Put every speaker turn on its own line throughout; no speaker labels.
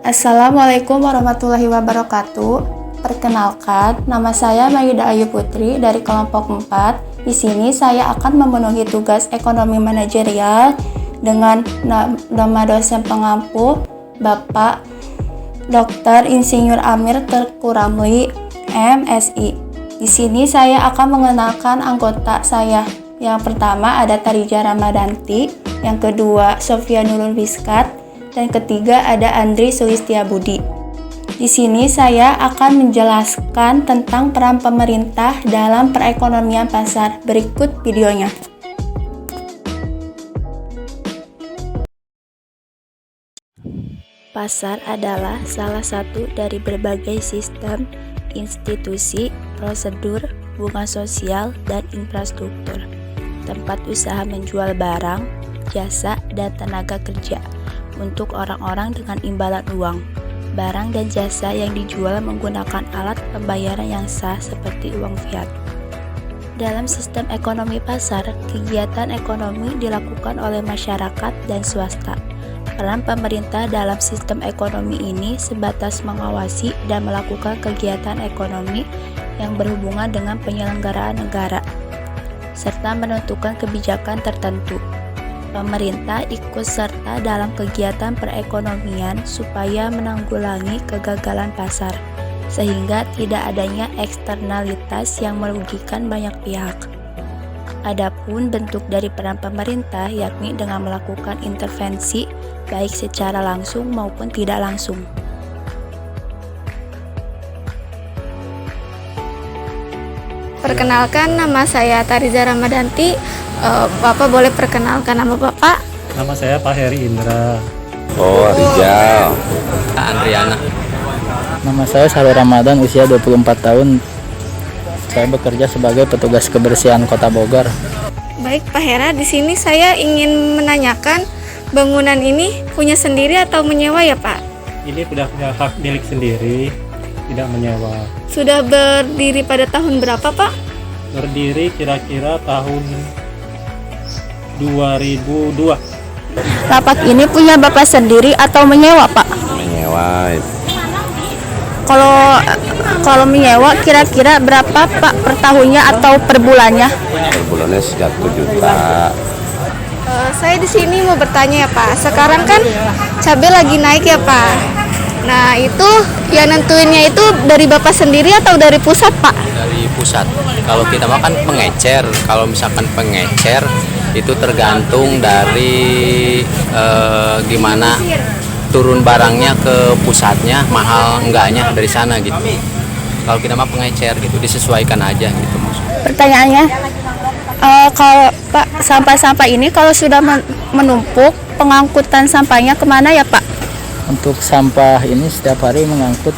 Assalamualaikum warahmatullahi wabarakatuh. Perkenalkan, nama saya Mayuda Ayu Putri dari kelompok 4. Di sini saya akan memenuhi tugas ekonomi manajerial dengan nama dosen pengampu Bapak Dr. Insinyur Amir Teuku Ramli, MSI. Di sini saya akan mengenalkan anggota saya. Yang pertama ada Tarija Ramadanti, yang kedua Sofia Nurul Biskat, dan ketiga ada Andri Sulistiabudi. Di sini saya akan menjelaskan tentang peran pemerintah dalam perekonomian pasar. Berikut videonya. Pasar adalah salah satu dari berbagai sistem, institusi, prosedur, hubungan sosial, dan infrastruktur. Tempat usaha menjual barang, jasa, dan tenaga kerja untuk orang-orang dengan imbalan uang. Barang dan jasa yang dijual menggunakan alat pembayaran yang sah seperti uang fiat. Dalam sistem ekonomi pasar, kegiatan ekonomi dilakukan oleh masyarakat dan swasta. Peran pemerintah dalam sistem ekonomi ini sebatas mengawasi dan melakukan kegiatan ekonomi yang berhubungan dengan penyelenggaraan negara, serta menentukan kebijakan tertentu. Pemerintah ikut serta dalam kegiatan perekonomian supaya menanggulangi kegagalan pasar, sehingga tidak adanya eksternalitas yang merugikan banyak pihak. Adapun bentuk dari peran pemerintah yakni dengan melakukan intervensi baik secara langsung maupun tidak langsung.
Perkenalkan, nama saya Tarija Ramadanti. Bapak boleh perkenalkan nama Bapak?
Nama saya Pak Heri Indra.
Oh, Rizal. Andriana.
Nama saya Salih Ramadan, usia 24 tahun. Saya bekerja sebagai petugas kebersihan Kota Bogor.
Baik, Pak Hera, di sini saya ingin menanyakan, bangunan ini punya sendiri atau menyewa ya, Pak?
Ini sudah punya hak milik sendiri, tidak menyewa.
Sudah berdiri pada tahun berapa, Pak?
Berdiri kira-kira tahun 2002.
Lapak ini punya Bapak sendiri atau menyewa, Pak?
Menyewa.
Kalau menyewa kira-kira berapa, Pak, per tahunnya atau per bulannya?
Per bulannya 1 juta.
Saya di sini mau bertanya ya, Pak. Sekarang kan cabai lagi naik ya, Pak. Nah, itu yang nentuinnya itu dari Bapak sendiri atau dari pusat, Pak?
Dari pusat. Kalau kita makan pengecer, kalau misalkan pengecer itu tergantung dari gimana turun barangnya ke pusatnya, mahal enggaknya dari sana gitu. Kalau kita mah pengecer gitu, disesuaikan aja gitu maksudnya.
Pertanyaannya, kalau Pak, sampah-sampah ini kalau sudah menumpuk, pengangkutan sampahnya kemana ya, Pak?
Untuk sampah ini setiap hari mengangkut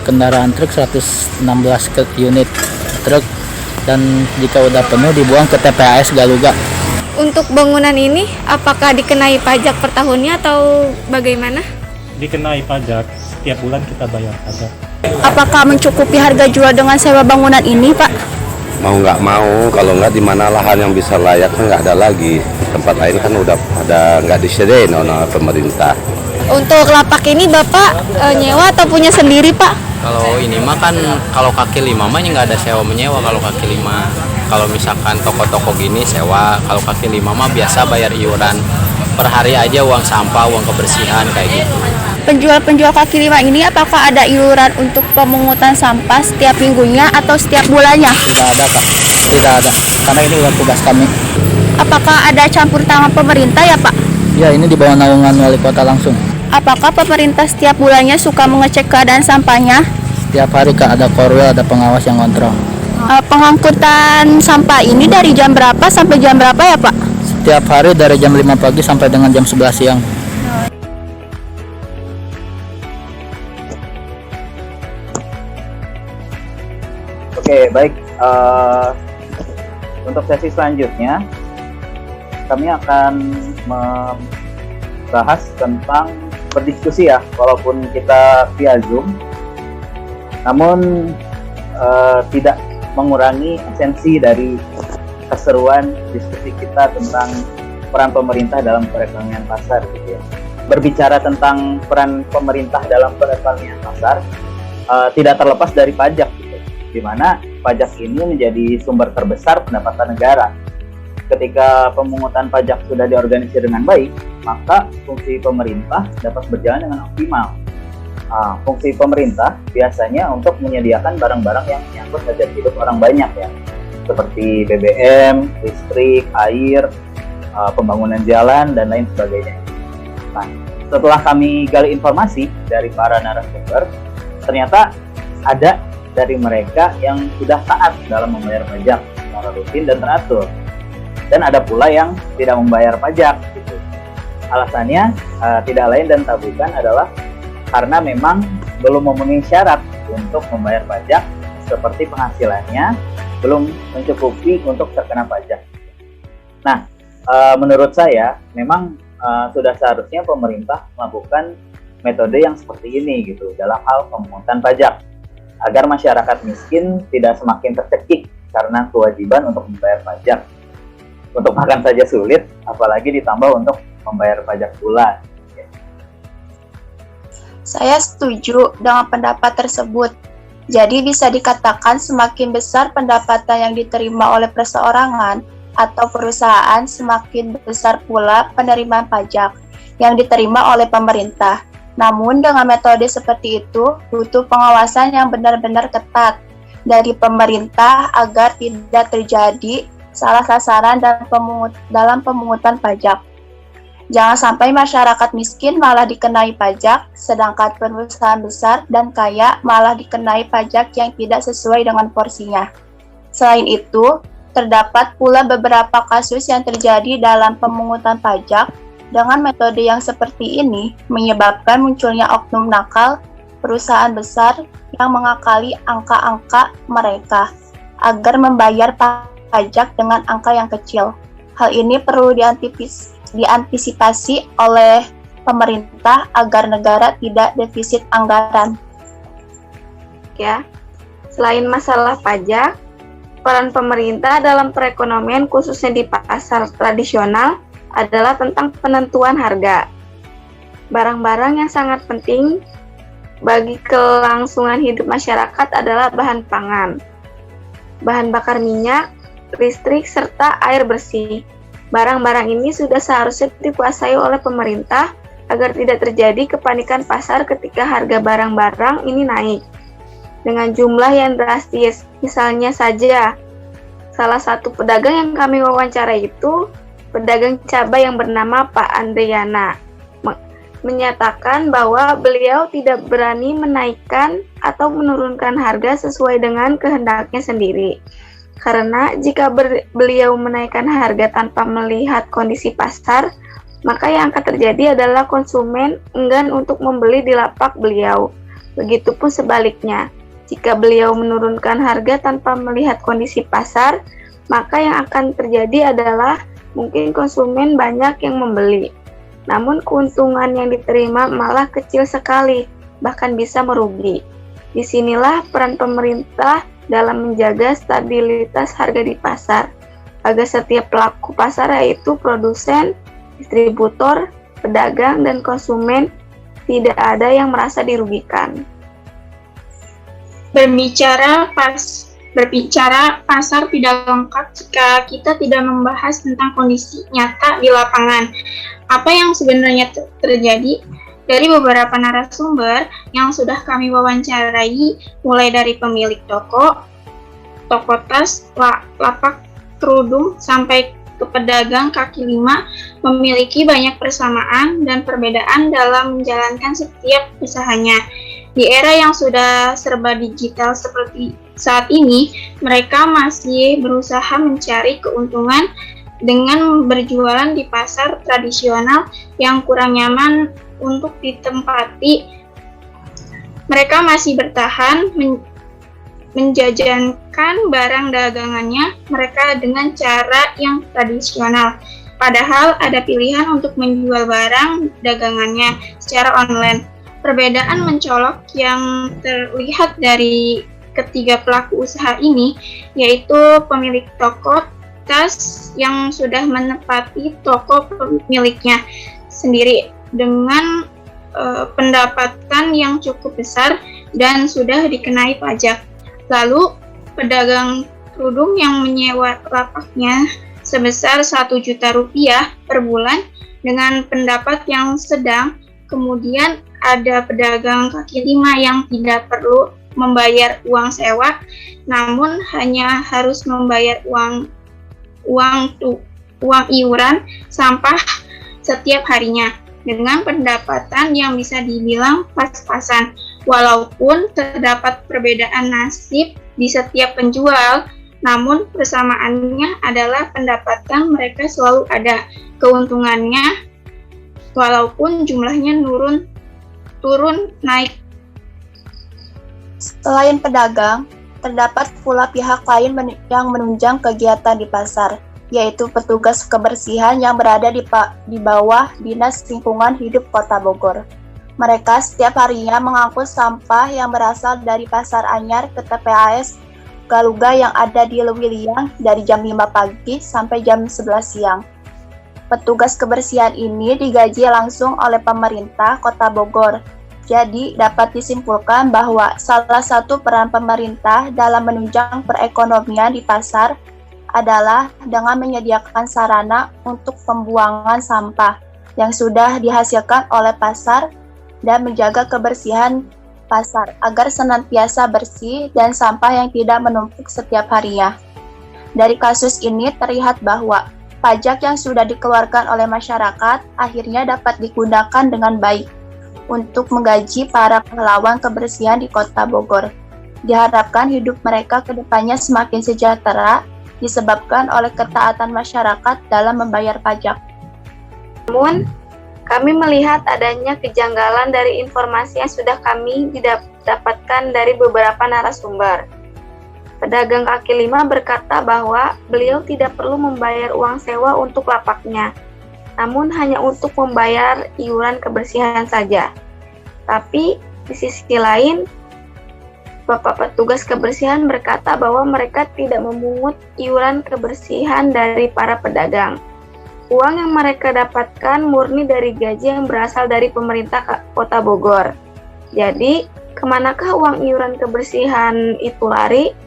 kendaraan truk 116 unit truk, dan jika udah penuh dibuang ke TPAS Galuga.
Untuk bangunan ini apakah dikenai pajak per tahunnya atau bagaimana?
Dikenai pajak, setiap bulan kita bayar pajak.
Apakah mencukupi harga jual dengan sewa bangunan ini, Pak?
Mau nggak mau, kalau nggak di mana lahan yang bisa layak kan nggak ada lagi. Tempat lain kan udah pada nggak disediain oleh pemerintah.
Untuk lapak ini Bapak nyewa atau punya sendiri, Pak?
Kalau ini mah kan kalau kaki lima mah nggak ada sewa menyewa. Kalau kaki lima, kalau misalkan toko-toko gini sewa. Kalau kaki lima mah biasa bayar iuran per hari aja, uang sampah, uang kebersihan kayak gitu.
Penjual-penjual kaki lima ini apakah ada iuran untuk pemungutan sampah setiap minggunya atau setiap bulannya?
Tidak ada, Kak. Tidak ada, karena ini udah tugas kami.
Apakah ada campur tangan pemerintah ya, Pak?
Ya, ini di bawah naungan wali kota langsung.
Apakah pemerintah setiap bulannya suka mengecek keadaan sampahnya?
Setiap hari, Kak, ada korwil, ada pengawas yang kontrol.
Pengangkutan sampah ini dari jam berapa sampai jam berapa ya, Pak?
Setiap hari dari jam 5 pagi sampai dengan jam 11 siang.
Oke, baik. Untuk sesi selanjutnya, kami akan membahas tentang berdiskusi ya, walaupun kita via Zoom, namun tidak mengurangi esensi dari keseruan diskusi kita tentang peran pemerintah dalam perekonomian pasar gitu ya. berbicara tentang peran pemerintah dalam perekonomian pasar, tidak terlepas dari pajak, gitu. Di mana pajak ini menjadi sumber terbesar pendapatan negara. Ketika pemungutan pajak sudah diorganisir dengan baik, maka fungsi pemerintah dapat berjalan dengan optimal. Fungsi pemerintah biasanya untuk menyediakan barang-barang yang menyangkut hajat hidup orang banyak, ya, seperti BBM, listrik, air, pembangunan jalan, dan lain sebagainya. Nah, setelah kami gali informasi dari para narasumber, ternyata ada dari mereka yang sudah taat dalam membayar pajak secara rutin dan teratur, dan ada pula yang tidak membayar pajak, gitu. Alasannya tidak lain dan tak bukan adalah karena memang belum memenuhi syarat untuk membayar pajak, seperti penghasilannya belum mencukupi untuk terkena pajak. Nah, menurut saya memang sudah seharusnya pemerintah melakukan metode yang seperti ini, gitu, dalam hal pemungutan pajak, agar masyarakat miskin tidak semakin tercekik karena kewajiban untuk membayar pajak. Untuk makan saja sulit, apalagi ditambah untuk membayar pajak pula.
Saya setuju dengan pendapat tersebut. Jadi bisa dikatakan semakin besar pendapatan yang diterima oleh perseorangan atau perusahaan, semakin besar pula penerimaan pajak yang diterima oleh pemerintah. Namun dengan metode seperti itu butuh pengawasan yang benar-benar ketat dari pemerintah agar tidak terjadi salah sasaran dalam pemungutan pajak. Jangan sampai masyarakat miskin malah dikenai pajak, sedangkan perusahaan besar dan kaya malah dikenai pajak yang tidak sesuai dengan porsinya. Selain itu, terdapat pula beberapa kasus yang terjadi dalam pemungutan pajak dengan metode yang seperti ini menyebabkan munculnya oknum nakal perusahaan besar yang mengakali angka-angka mereka agar membayar pajak dengan angka yang kecil. Hal ini perlu diantisipasi oleh pemerintah agar negara tidak defisit anggaran.
Ya, selain masalah pajak, peran pemerintah dalam perekonomian khususnya di pasar tradisional adalah tentang penentuan harga. Barang-barang yang sangat penting bagi kelangsungan hidup masyarakat adalah bahan pangan, bahan bakar minyak, listrik, serta air bersih. Barang-barang ini sudah seharusnya dikuasai oleh pemerintah agar tidak terjadi kepanikan pasar ketika harga barang-barang ini naik dengan jumlah yang drastis. Misalnya saja, salah satu pedagang yang kami wawancara itu pedagang cabai yang bernama Pak Andriana menyatakan bahwa beliau tidak berani menaikkan atau menurunkan harga sesuai dengan kehendaknya sendiri. Karena jika beliau menaikkan harga tanpa melihat kondisi pasar, maka yang akan terjadi adalah konsumen enggan untuk membeli di lapak beliau. Begitupun sebaliknya, jika beliau menurunkan harga tanpa melihat kondisi pasar, maka yang akan terjadi adalah mungkin konsumen banyak yang membeli. Namun keuntungan yang diterima malah kecil sekali, bahkan bisa merugi. Disinilah peran pemerintah dalam menjaga stabilitas harga di pasar, agar setiap pelaku pasar yaitu produsen, distributor, pedagang, dan konsumen tidak ada yang merasa dirugikan.
Berbicara pasar tidak lengkap jika kita tidak membahas tentang kondisi nyata di lapangan. Apa yang sebenarnya terjadi? Dari beberapa narasumber yang sudah kami wawancarai, mulai dari pemilik toko tas, lapak kerudung, sampai ke pedagang kaki lima, memiliki banyak persamaan dan perbedaan dalam menjalankan setiap usahanya. Di era yang sudah serba digital seperti saat ini, mereka masih berusaha mencari keuntungan dengan berjualan di pasar tradisional yang kurang nyaman untuk ditempati. Mereka masih bertahan menjajankan barang dagangannya mereka dengan cara yang tradisional. Padahal ada pilihan untuk menjual barang dagangannya secara online. Perbedaan mencolok yang terlihat dari ketiga pelaku usaha ini, yaitu pemilik toko tas yang sudah menepati toko pemiliknya sendiri dengan pendapatan yang cukup besar dan sudah dikenai pajak. Lalu pedagang kerudung yang menyewa lapaknya sebesar 1 juta rupiah per bulan dengan pendapat yang sedang. Kemudian ada pedagang kaki lima yang tidak perlu membayar uang sewa, namun hanya harus membayar uang iuran sampah setiap harinya dengan pendapatan yang bisa dibilang pas-pasan. Walaupun terdapat perbedaan nasib di setiap penjual, namun persamaannya adalah pendapatan mereka selalu ada. Keuntungannya walaupun jumlahnya turun naik.
Selain pedagang, terdapat pula pihak lain yang menunjang kegiatan di pasar, yaitu petugas kebersihan yang berada di bawah Dinas Lingkungan Hidup Kota Bogor. Mereka setiap harinya mengangkut sampah yang berasal dari Pasar Anyar ke TPAS Galuga yang ada di Lewiliang dari jam 5 pagi sampai jam 11 siang. Petugas kebersihan ini digaji langsung oleh pemerintah Kota Bogor. Jadi, dapat disimpulkan bahwa salah satu peran pemerintah dalam menunjang perekonomian di pasar adalah dengan menyediakan sarana untuk pembuangan sampah yang sudah dihasilkan oleh pasar dan menjaga kebersihan pasar agar senantiasa bersih dan sampah yang tidak menumpuk setiap harinya. Dari kasus ini terlihat bahwa pajak yang sudah dikeluarkan oleh masyarakat akhirnya dapat digunakan dengan baik untuk menggaji para pahlawan kebersihan di Kota Bogor. Diharapkan hidup mereka ke depannya semakin sejahtera disebabkan oleh ketaatan masyarakat dalam membayar pajak.
Namun, kami melihat adanya kejanggalan dari informasi yang sudah kami dapatkan dari beberapa narasumber. Pedagang kaki lima berkata bahwa beliau tidak perlu membayar uang sewa untuk lapaknya, namun hanya untuk membayar iuran kebersihan saja. Tapi di sisi lain, Bapak petugas kebersihan berkata bahwa mereka tidak memungut iuran kebersihan dari para pedagang. Uang yang mereka dapatkan murni dari gaji yang berasal dari pemerintah Kota Bogor. Jadi, kemanakah uang iuran kebersihan itu lari?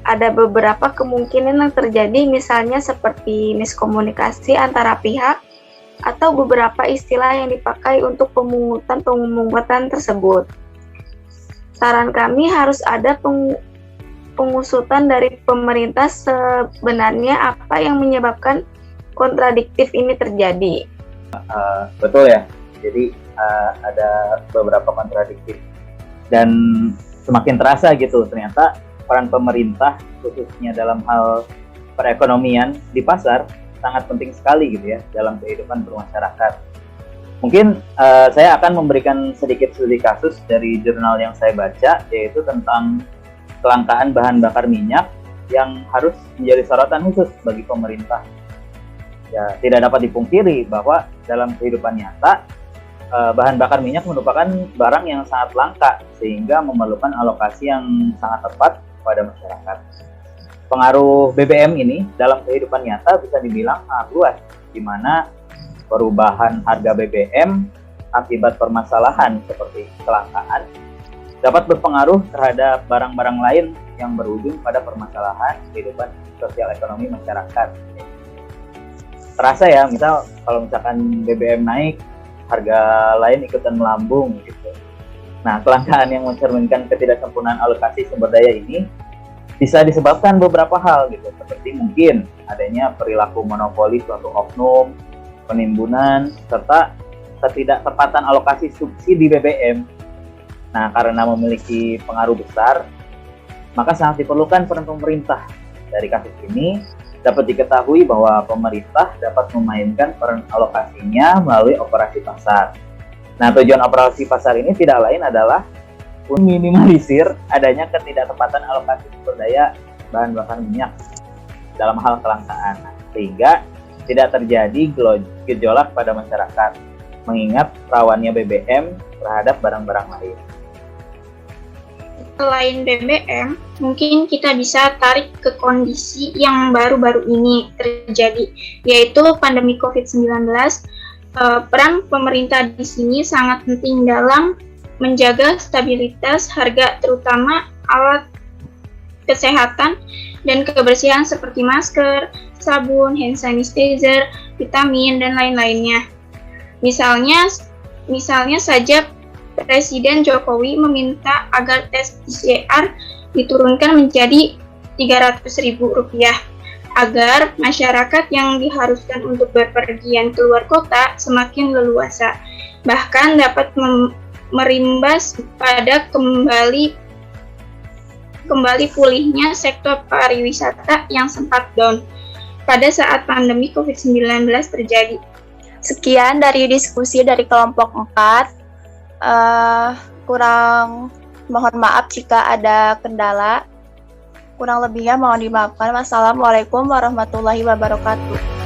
Ada beberapa kemungkinan yang terjadi, misalnya seperti miskomunikasi antara pihak atau beberapa istilah yang dipakai untuk pemungutan tersebut. Saran kami harus ada pengusutan dari pemerintah sebenarnya apa yang menyebabkan kontradiktif ini terjadi.
Betul ya, jadi ada beberapa kontradiktif dan semakin terasa gitu ternyata peran pemerintah khususnya dalam hal perekonomian di pasar sangat penting sekali gitu ya dalam kehidupan bermasyarakat. Mungkin saya akan memberikan sedikit studi kasus dari jurnal yang saya baca, yaitu tentang kelangkaan bahan bakar minyak yang harus menjadi sorotan khusus bagi pemerintah. Ya, tidak dapat dipungkiri bahwa dalam kehidupan nyata bahan bakar minyak merupakan barang yang sangat langka sehingga memerlukan alokasi yang sangat tepat kepada masyarakat. Pengaruh BBM ini dalam kehidupan nyata bisa dibilang sangat luas, di mana perubahan harga BBM akibat permasalahan seperti kelangkaan dapat berpengaruh terhadap barang-barang lain yang berujung pada permasalahan kehidupan sosial ekonomi masyarakat. Terasa ya, misal kalau misalkan BBM naik, harga lain ikutan melambung gitu. Nah, kelangkaan yang mencerminkan ketidaksempurnaan alokasi sumber daya ini bisa disebabkan beberapa hal gitu, seperti mungkin adanya perilaku monopoli suatu oknum, penimbunan, serta ketidaktepatan alokasi subsidi BBM. Nah, karena memiliki pengaruh besar, maka sangat diperlukan peran pemerintah. Dari kasus ini dapat diketahui bahwa pemerintah dapat memainkan peran alokasinya melalui operasi pasar. Nah, tujuan operasi pasar ini tidak lain adalah meminimalisir adanya ketidaktepatan alokasi sumber daya bahan bakar minyak dalam hal kelangkaan, sehingga tidak terjadi gejolak pada masyarakat, mengingat rawannya BBM terhadap barang-barang lain.
Selain BBM, mungkin kita bisa tarik ke kondisi yang baru-baru ini terjadi, yaitu pandemi COVID-19 Peran pemerintah di sini sangat penting dalam menjaga stabilitas harga, terutama alat kesehatan dan kebersihan seperti masker, sabun, hand sanitizer, vitamin, dan lain-lainnya. Misalnya saja Presiden Jokowi meminta agar tes PCR diturunkan menjadi Rp300.000 agar masyarakat yang diharuskan untuk berpergian keluar kota semakin leluasa, bahkan dapat merimbas pada kembali pulihnya sektor pariwisata yang sempat down pada saat pandemi COVID-19 terjadi.
Sekian dari diskusi dari kelompok 4. Kurang mohon maaf jika ada kendala. Kurang lebihnya mohon dimaafkan. Wassalamualaikum warahmatullahi wabarakatuh.